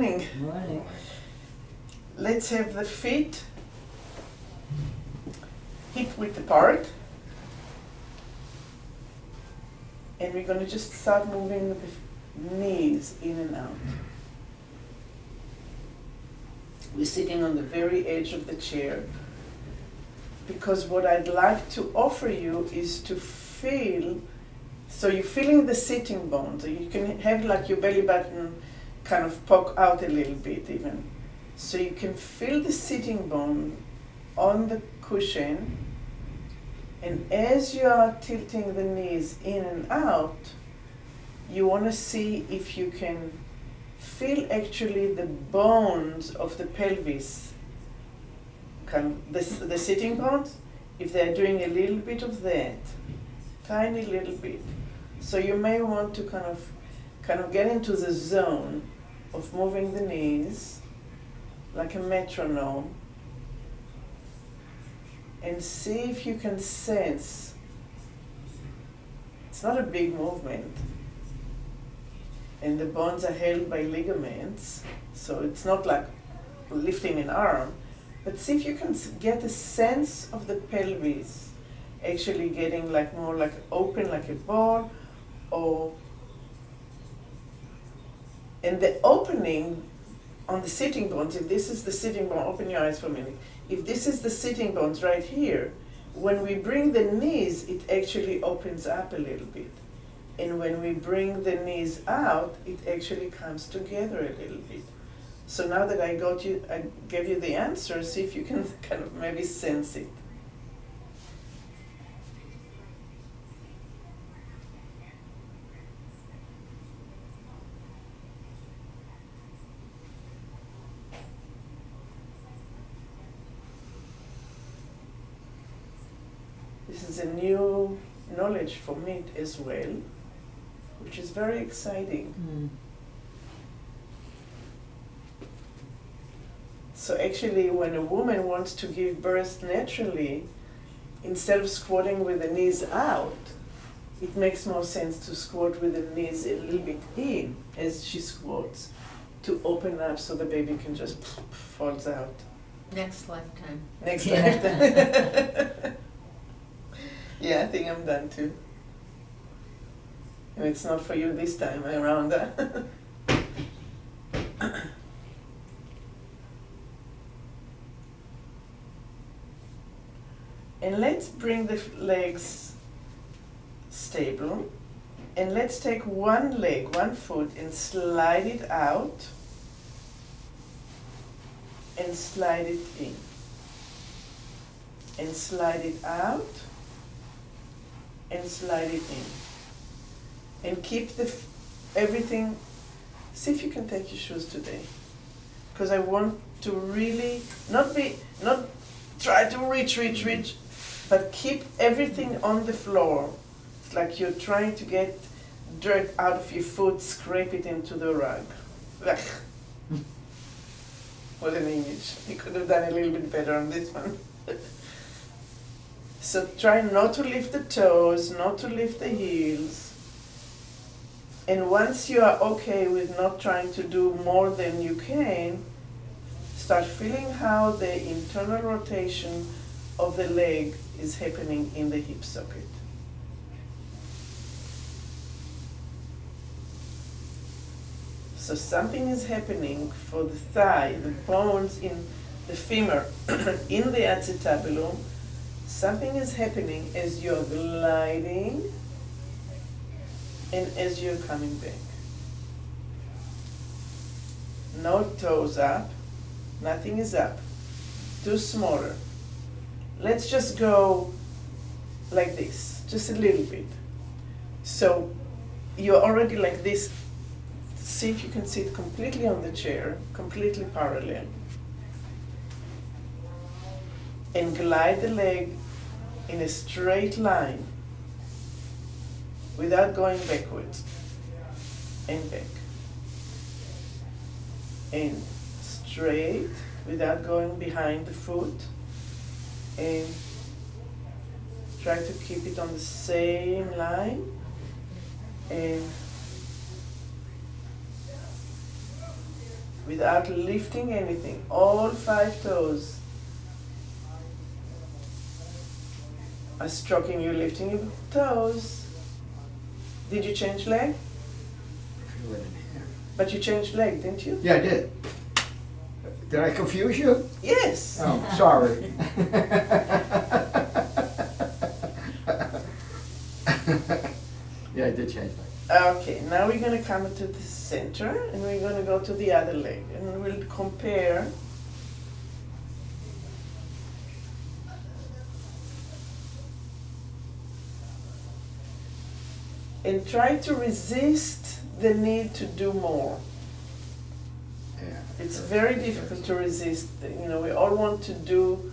morning. Morning. Let's have the feet hip width apart. And we're going to just start moving the knees in and out. We're sitting on the very edge of the chair because what I'd like to offer you is to feel, so you're feeling the sitting bones. You can have like your belly button kind of poke out a little bit even. So you can feel the sitting bone on the cushion, and as you are tilting the knees in and out, you want to see if you can feel actually the bones of the pelvis, kind of the sitting bones, if they're doing a little bit of that, tiny little bit. So you may want to kind of get into the zone of moving the knees like a metronome, and see if you can sense. It's not a big movement, and the bones are held by ligaments, so it's not like lifting an arm, but see if you can get a sense of the pelvis actually getting like more like open like a ball, and the opening on the sitting bones, if this is the sitting bone, open your eyes for a minute. If this is the sitting bones right here, when we bring the knees, it actually opens up a little bit. And when we bring the knees out, it actually comes together a little bit. So now that I gave you the answer, see if you can kind of maybe sense it. This is a new knowledge for me as well, which is very exciting. So actually, when a woman wants to give birth naturally, instead of squatting with the knees out, it makes more sense to squat with the knees a little bit in as she squats, to open up so the baby can just falls out. Next lifetime. Next lifetime. Yeah, I think I'm done too. And it's not for you this time around. And let's bring the legs stable. And let's take one leg, one foot, and slide it out. And slide it in. And slide it out. And slide it in. And keep everything. See if you can take your shoes today. Because I want to really not try to reach, but keep everything on the floor. It's like you're trying to get dirt out of your foot, scrape it into the rug. Ugh. What an image. You could have done a little bit better on this one. So try not to lift the toes, not to lift the heels. And once you are okay with not trying to do more than you can, start feeling how the internal rotation of the leg is happening in the hip socket. So something is happening for the thigh, the bones in the femur, in the acetabulum. Something is happening as you're gliding and as you're coming back. No toes up, nothing is up, too smaller. Let's just go like this, just a little bit. So you're already like this. See if you can sit completely on the chair, completely parallel. And glide the leg in a straight line without going backwards and back. And straight without going behind the foot, and try to keep it on the same line, and without lifting anything. All 5 toes are stroking you, lifting your toes. Did you change leg? Feel it in here. But you changed leg, didn't you? Yeah, I did. Did I confuse you? Yes. Oh, sorry. Yeah, I did change that. Okay, now we're going to come to the center and we're going to go to the other leg and we'll compare. And try to resist the need to do more. Yeah. It's very difficult to resist. You know, we all want to do,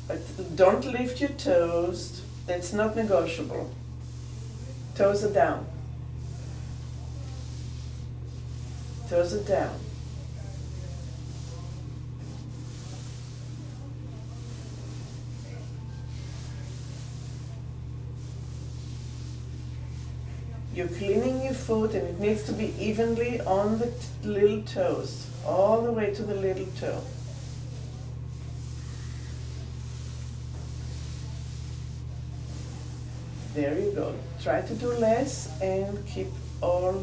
but don't lift your toes. That's not negotiable. Toes are down. Toes are down. You're cleaning your foot and it needs to be evenly on the little toes, all the way to the little toe. There you go. Try to do less and keep all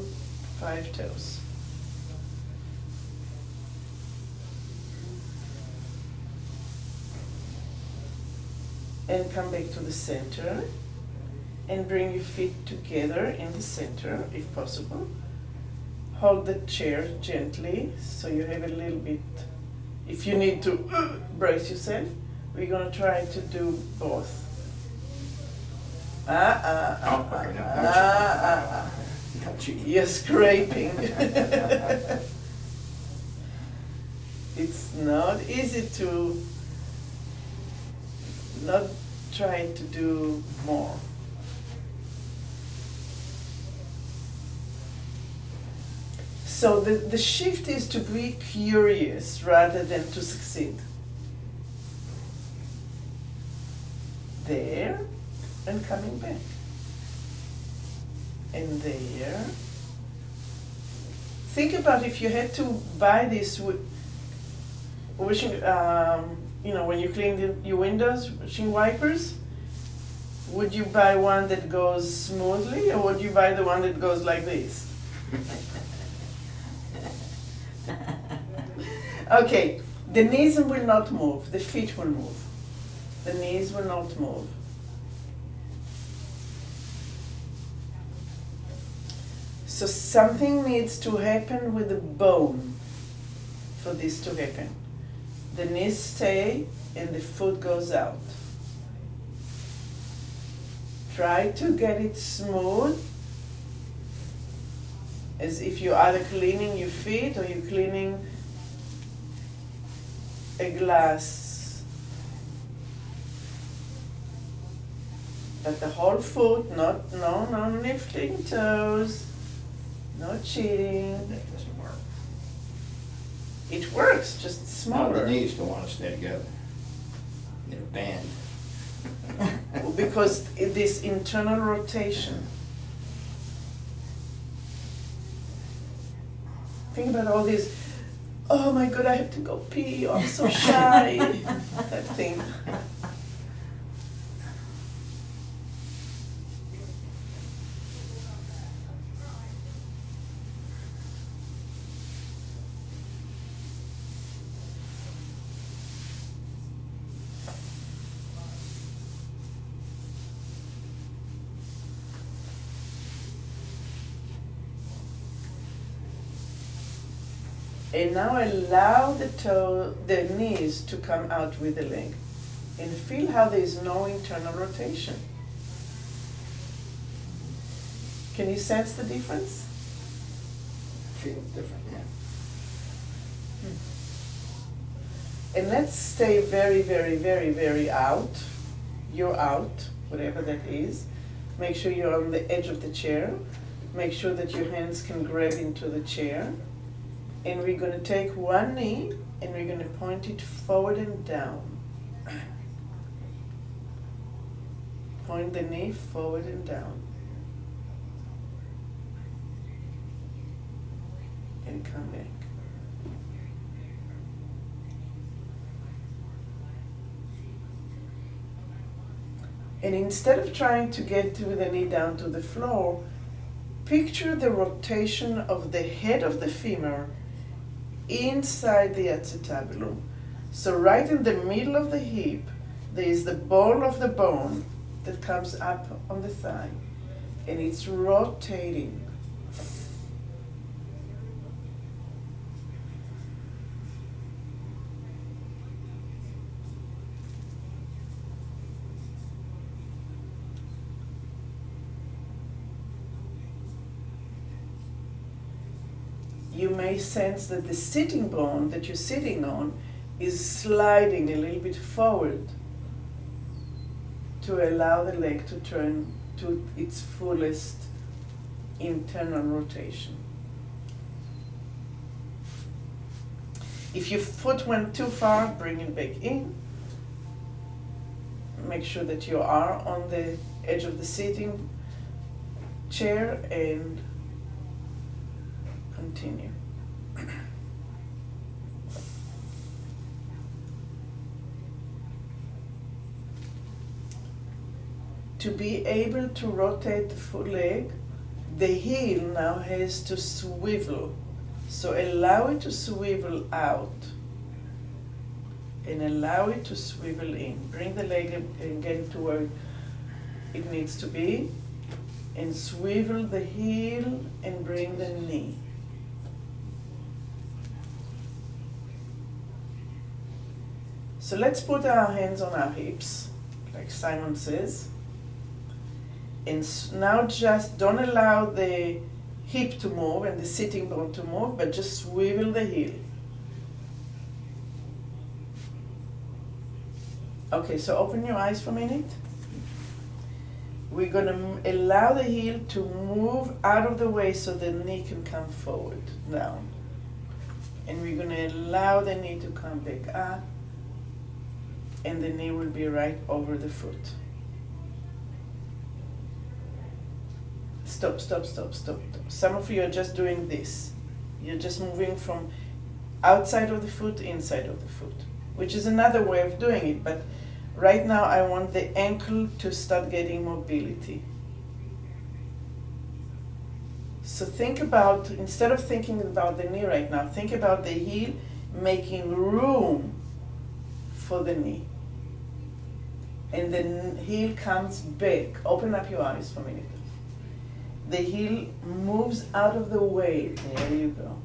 5 toes. And come back to the center and bring your feet together in the center if possible. Hold the chair gently so you have a little bit, if you need to brace yourself, we're going to try to do both. You're scraping. It's not easy to not try to do more. So the shift is to be curious rather than to succeed. There, and coming back. And there. Think about if you had to buy this washing, you know, when you clean your windows, washing wipers, would you buy one that goes smoothly or would you buy the one that goes like this? Okay, the knees will not move, the feet will move. The knees will not move. So something needs to happen with the bone for this to happen. The knees stay and the foot goes out. Try to get it smooth, as if you're either cleaning your feet or you're cleaning a glass. But the whole foot, no lifting toes, no cheating. That doesn't work. It works, just No, smaller. the knees don't want to stay together. They're band. Because this internal rotation. Think about all these, oh my God, I have to go pee, I'm so shy, that thing. And now allow the knees to come out with the leg. And feel how there is no internal rotation. Can you sense the difference? Feel different, yeah. And let's stay very, very, very, very out. You're out, whatever that is. Make sure you're on the edge of the chair. Make sure that your hands can grab into the chair. And we're going to take one knee and we're going to point it forward and down. Point the knee forward and down. And come back. And instead of trying to get with the knee down to the floor, picture the rotation of the head of the femur inside the acetabulum. So right in the middle of the hip, there is the ball of the bone that comes up on the thigh, and it's rotating. You may sense that the sitting bone that you're sitting on is sliding a little bit forward to allow the leg to turn to its fullest internal rotation. If your foot went too far, bring it back in. Make sure that you are on the edge of the sitting chair and continue. To be able to rotate the foot leg, the heel now has to swivel. So allow it to swivel out and allow it to swivel in. Bring the leg again to where it needs to be and swivel the heel and bring the knee. So let's put our hands on our hips, like Simon says. And now just don't allow the hip to move and the sitting bone to move, but just swivel the heel. Okay, so open your eyes for a minute. We're going to allow the heel to move out of the way so the knee can come forward, down. And we're going to allow the knee to come back up, and the knee will be right over the foot. Stop, stop, stop, stop. Some of you are just doing this. You're just moving from outside of the foot, inside of the foot, which is another way of doing it. But right now I want the ankle to start getting mobility. So think about, instead of thinking about the knee right now, think about the heel making room for the knee. And the heel comes back. Open up your eyes for a minute. The heel moves out of the way. There you go.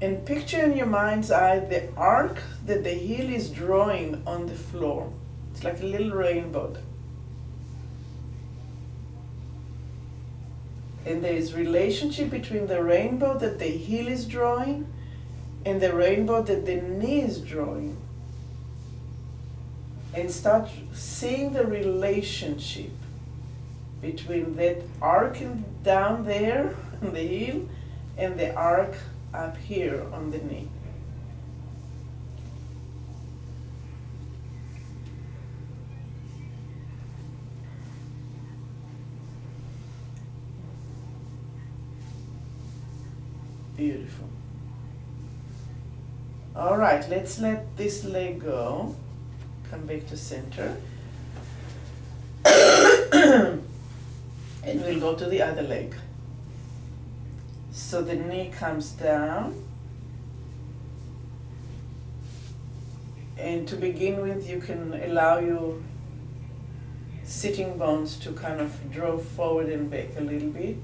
And picture in your mind's eye the arc that the heel is drawing on the floor. It's like a little rainbow. And there is relationship between the rainbow that the heel is drawing and the rainbow that the knee is drawing. And start seeing the relationship between that arc down there on the heel and the arc up here on the knee. Beautiful. All right, let's let this leg go. Come back to center. And we'll go to the other leg. So the knee comes down. And to begin with, you can allow your sitting bones to kind of draw forward and back a little bit,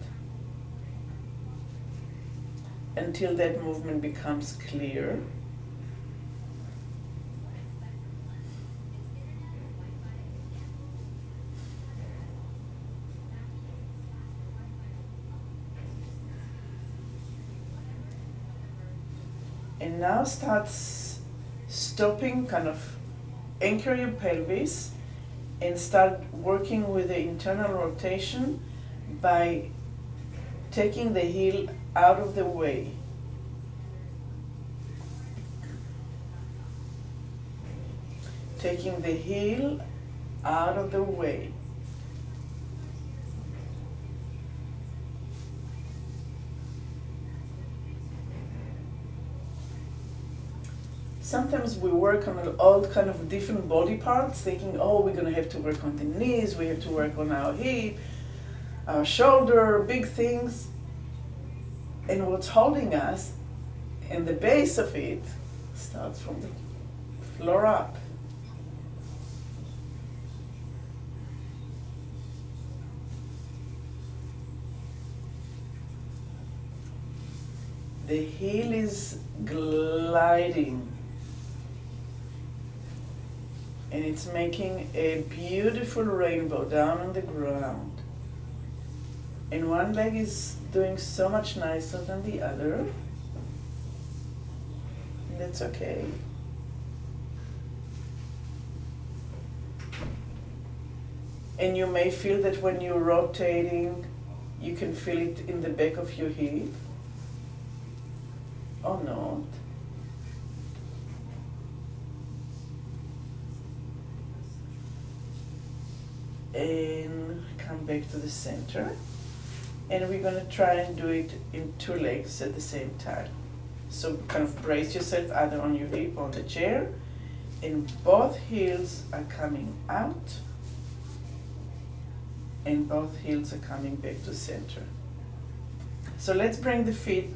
until that movement becomes clear. And now start stopping, kind of anchor your pelvis and start working with the internal rotation by taking the heel out of the way. Taking the heel out of the way. sometimes we work on all kind of different body parts, thinking, oh, we're gonna have to work on the knees, we have to work on our hip, our shoulder, big things. And what's holding us, and the base of it, starts from the floor up. The heel is gliding, and it's making a beautiful rainbow down on the ground. And one leg is doing so much nicer than the other. And that's okay. And you may feel that when you're rotating, you can feel it in the back of your hip. Or not. And come back to the center. And we're going to try and do it in 2 legs at the same time. So kind of brace yourself either on your hip or on the chair. And both heels are coming out. And both heels are coming back to center. So let's bring the feet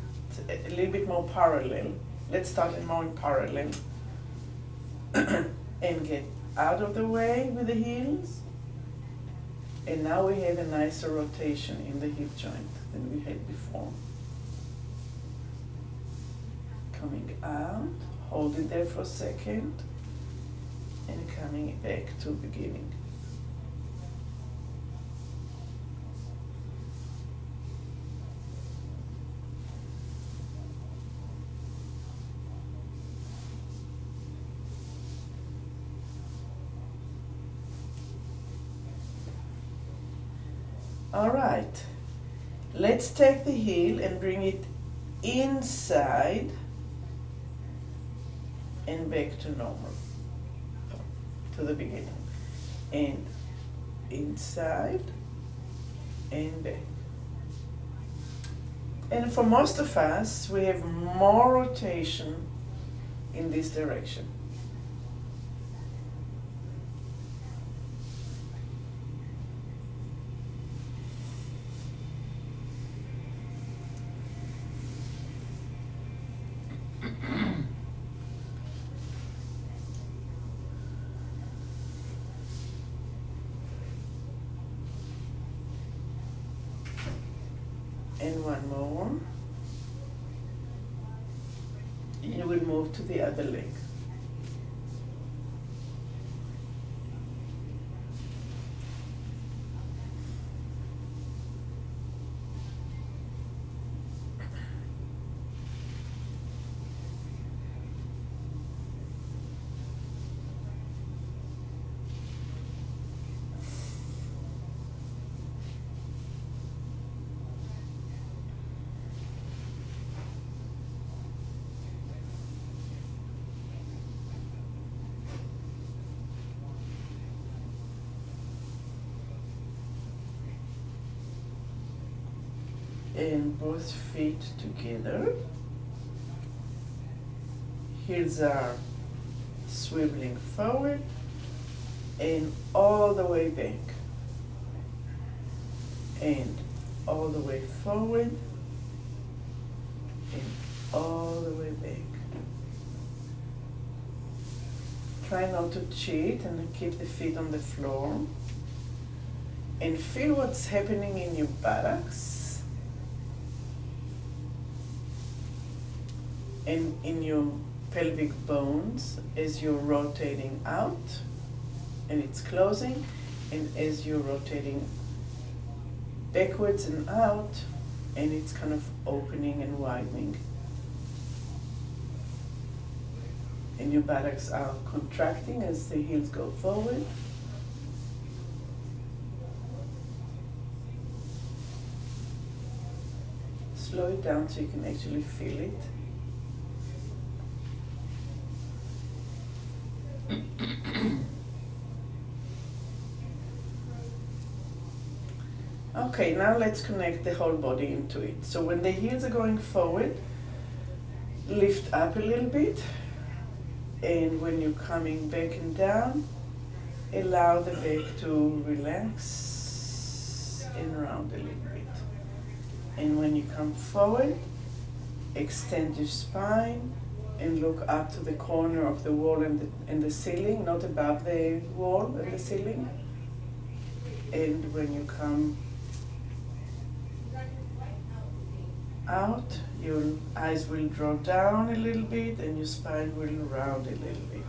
a little bit more parallel. Let's start it more in parallel. And get out of the way with the heels. And now we have a nicer rotation in the hip joint than we had before. Coming out, hold it there for a second, and coming back to beginning. All right, let's take the heel and bring it inside and back to normal, to the beginning. And inside and back. And for most of us, we have more rotation in this direction. And one more. And we'll move to the other leg. And both feet together. Heels are swiveling forward and all the way back. And all the way forward and all the way back. Try not to cheat and keep the feet on the floor. And feel what's happening in your buttocks. And in your pelvic bones as you're rotating out and it's closing, and as you're rotating backwards and out and it's kind of opening and widening. And your buttocks are contracting as the heels go forward. Slow it down so you can actually feel it. Okay, now let's connect the whole body into it. So when the heels are going forward, lift up a little bit And when you're coming back and down, allow the back to relax and round a little bit. And when you come forward, extend your spine and look up to the corner of the wall and the ceiling, not above the wall and the ceiling. And when you come out, your eyes will draw down a little bit and your spine will round a little bit.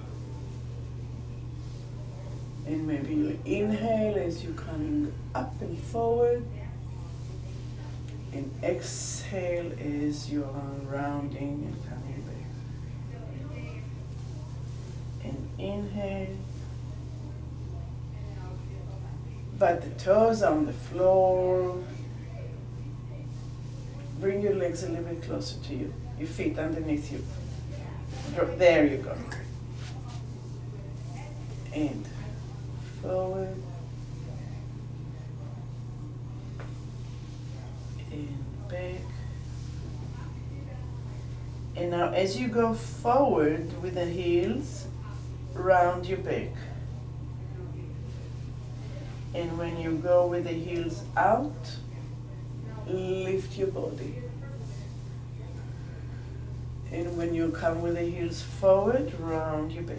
And maybe you inhale as you're coming up and forward, and exhale as you are rounding and coming back. And inhale, but the toes on the floor. Bring your legs a little bit closer to you, your feet underneath you. There you go. And forward. And back. And now as you go forward with the heels, round your back. And when you go with the heels out, lift your body. And when you come with the heels forward, round your back.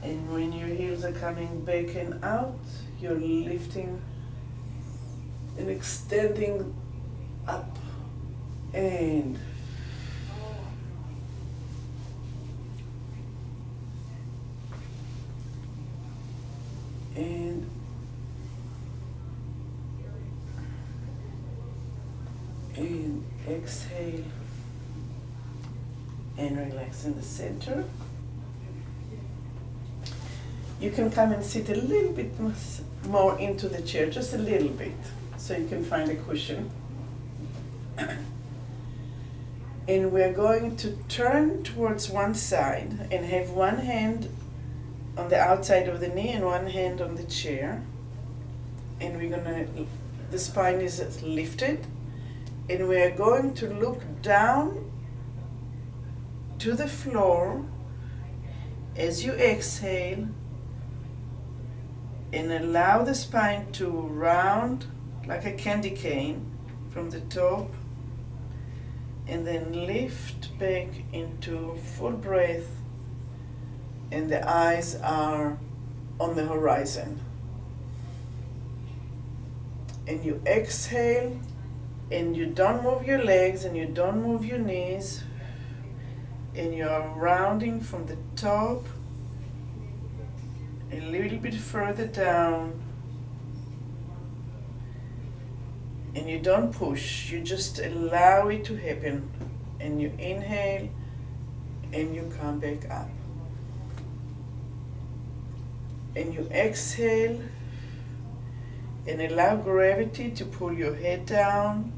And when your heels are coming back and out, you're lifting and extending up and exhale and relax in the center. You can come and sit a little bit more into the chair, just a little bit, so you can find a cushion. And we're going to turn towards one side and have one hand on the outside of the knee and one hand on the chair. And the spine is lifted. And we are going to look down to the floor as you exhale and allow the spine to round like a candy cane from the top, and then lift back into full breath, and the eyes are on the horizon. And you exhale, and you don't move your legs and you don't move your knees, and you're rounding from the top a little bit further down, and you don't push, you just allow it to happen, and you inhale and you come back up, and you exhale and allow gravity to pull your head down.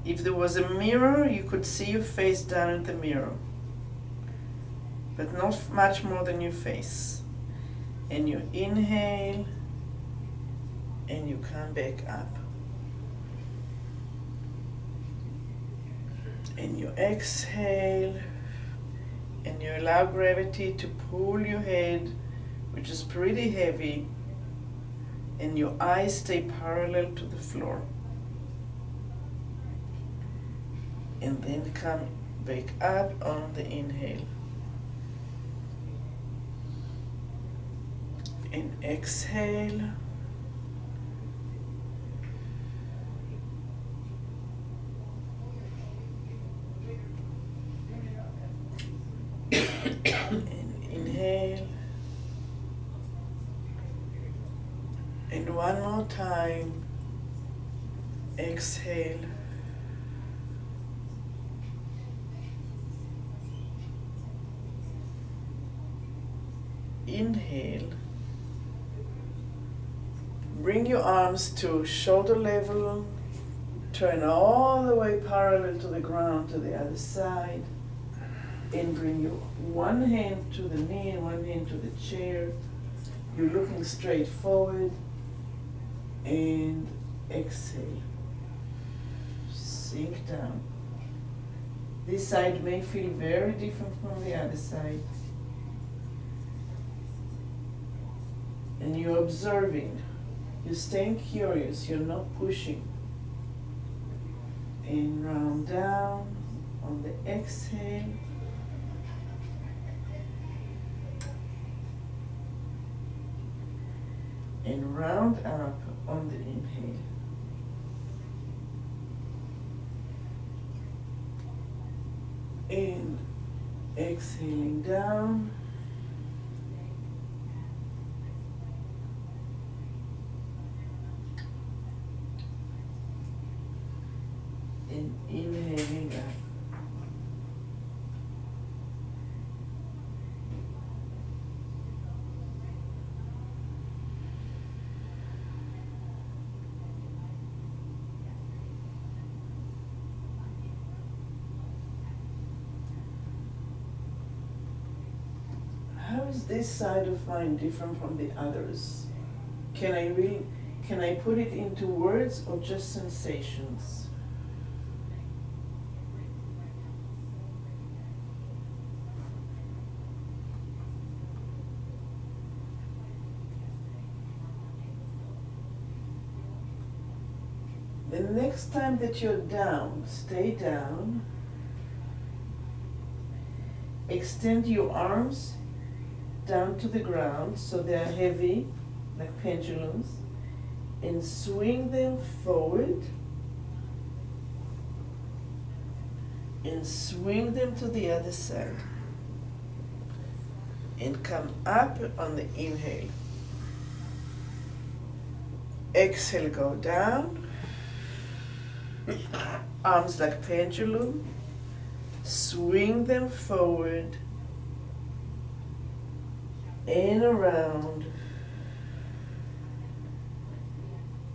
If there was a mirror, you could see your face down at the mirror, but not much more than your face. And you inhale and you come back up. And you exhale and you allow gravity to pull your head, which is pretty heavy, and your eyes stay parallel to the floor. And then come back up on the inhale. And exhale. And inhale. And one more time. Exhale. Inhale. Bring your arms to shoulder level. Turn all the way parallel to the ground to the other side. And bring your one hand to the knee and one hand to the chair. You're looking straight forward. And exhale. Sink down. This side may feel very different from the other side. And you're observing. You're staying curious. You're not pushing. And round down on the exhale. And round up on the inhale. And exhaling down. And inhaling up. How is this side of mine different from the others? Can I put it into words or just sensations? The next time that you're down, stay down. Extend your arms down to the ground so they are heavy, like pendulums, and swing them forward and swing them to the other side. And come up on the inhale. Exhale, go down. Arms like pendulum. Swing them forward and around.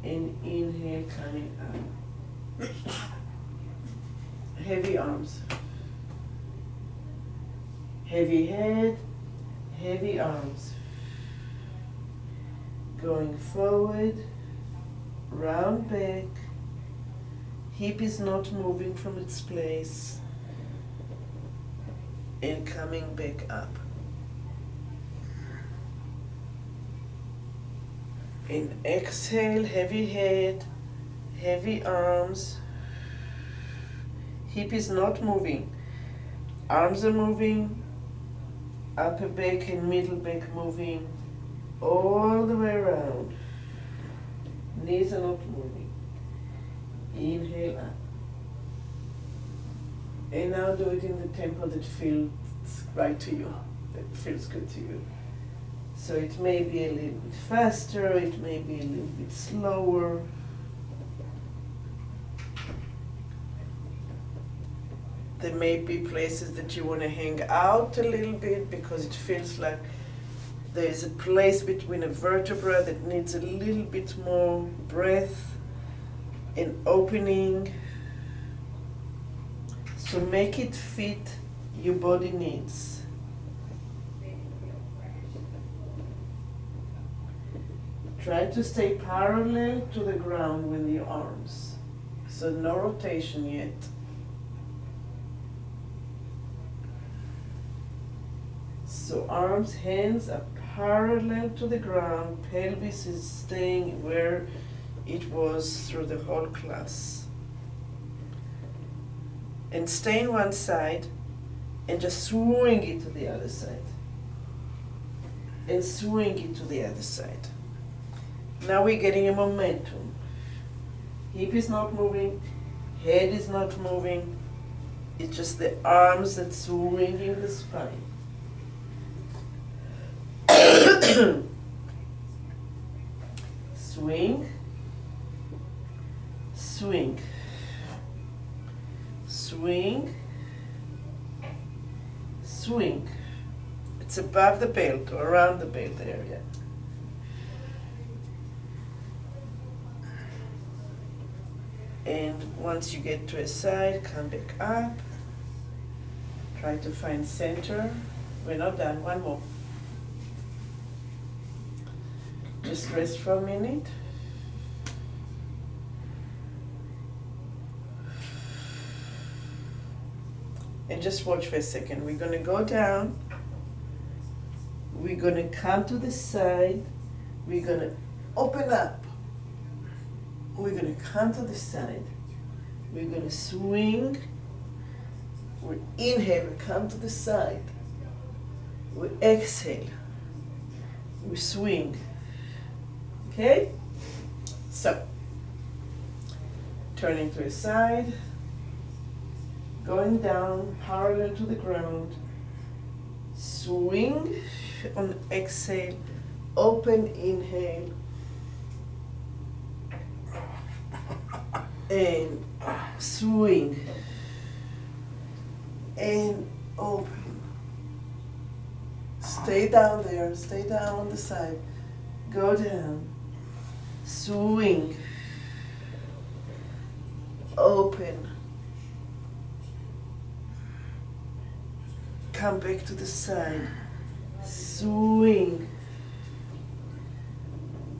And inhale, coming up. Heavy arms. Heavy head, heavy arms. Going forward, round back. Hip is not moving from its place. And coming back up. And exhale, heavy head, heavy arms. Hip is not moving. Arms are moving. Upper back and middle back moving all the way around. Knees are not moving. Inhale up. And now do it in the tempo that feels right to you, that feels good to you. So it may be a little bit faster, it may be a little bit slower. There may be places that you want to hang out a little bit because it feels like there is a place between a vertebra that needs a little bit more breath and opening. So make it fit your body needs. Try to stay parallel to the ground with your arms. So no rotation yet. So arms, hands are parallel to the ground. Pelvis is staying where it was through the whole class. And stay in one side and just swing it to the other side. And swing it to the other side. Now we're getting a momentum. Hip is not moving, head is not moving. It's just the arms that's swinging the spine. Swing, swing. Swing, swing. It's above the belt or around the belt area. And once you get to a side, come back up. Try to find center. We're not done, one more. Just rest for a minute. And just watch for a second. We're gonna go down. We're gonna come to the side. We're gonna open up. We're gonna come to the side. We're gonna swing. We inhale, we come to the side. We exhale. We swing. Okay? So, turning to the side, going down parallel to the ground, swing on exhale, open inhale, and swing, and open. Stay down there, stay down on the side, go down, swing, open, come back to the side, swing,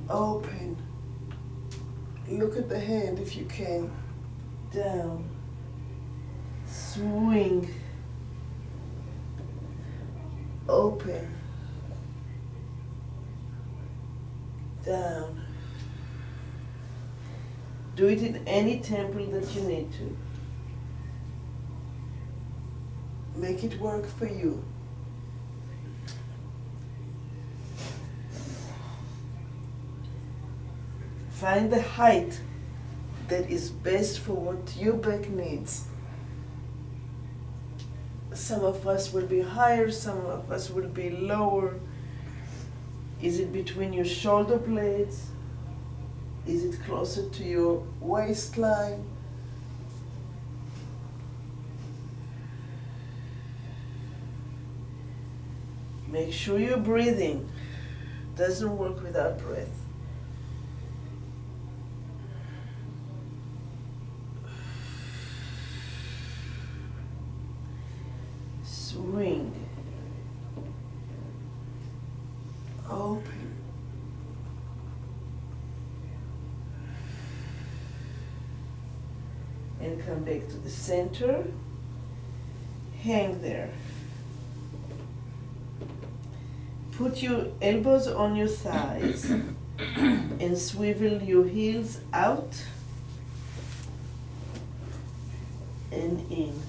open, look at the hand if you can, down, swing, open, down. Do it in any tempo that you need to. Make it work for you. Find the height that is best for what your back needs. Some of us will be higher, some of us will be lower. Is it between your shoulder blades? Is it closer to your waistline? Make sure you're breathing. Doesn't work without breath. Swing. Open. And come back to the center. Hang there. Put your elbows on your thighs and swivel your heels out and in.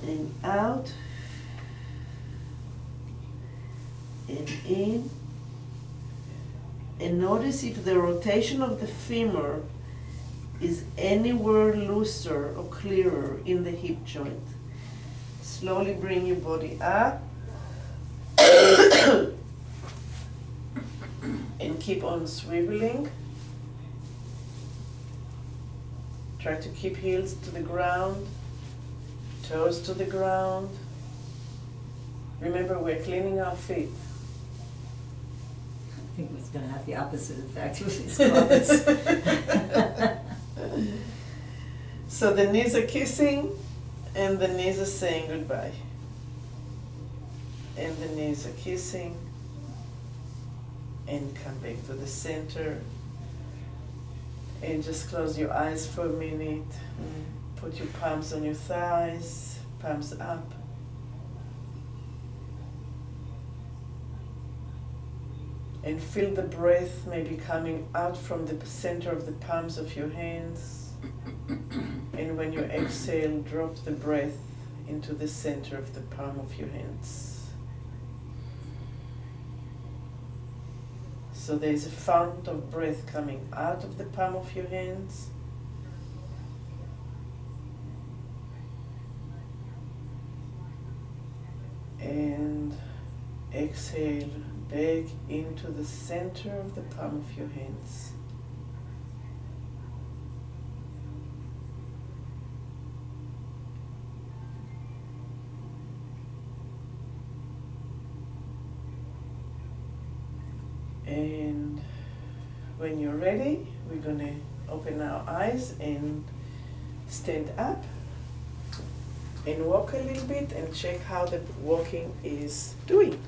And out and in. And notice if the rotation of the femur is anywhere looser or clearer in the hip joint. Slowly bring your body up and keep on swiveling. Try to keep heels to the ground, toes to the ground. Remember, we're cleaning our feet. I think it's going to have the opposite effect with these clothes. So the knees are kissing and the knees are saying goodbye. And the knees are kissing and come back to the center and just close your eyes for a minute. Put your palms on your thighs, palms up. And feel the breath maybe coming out from the center of the palms of your hands. And when you exhale, drop the breath into the center of the palm of your hands. So there is a fount of breath coming out of the palm of your hands. And exhale back into the center of the palm of your hands. And when you're ready, we're going to open our eyes and stand up and walk a little bit and check how the walking is doing.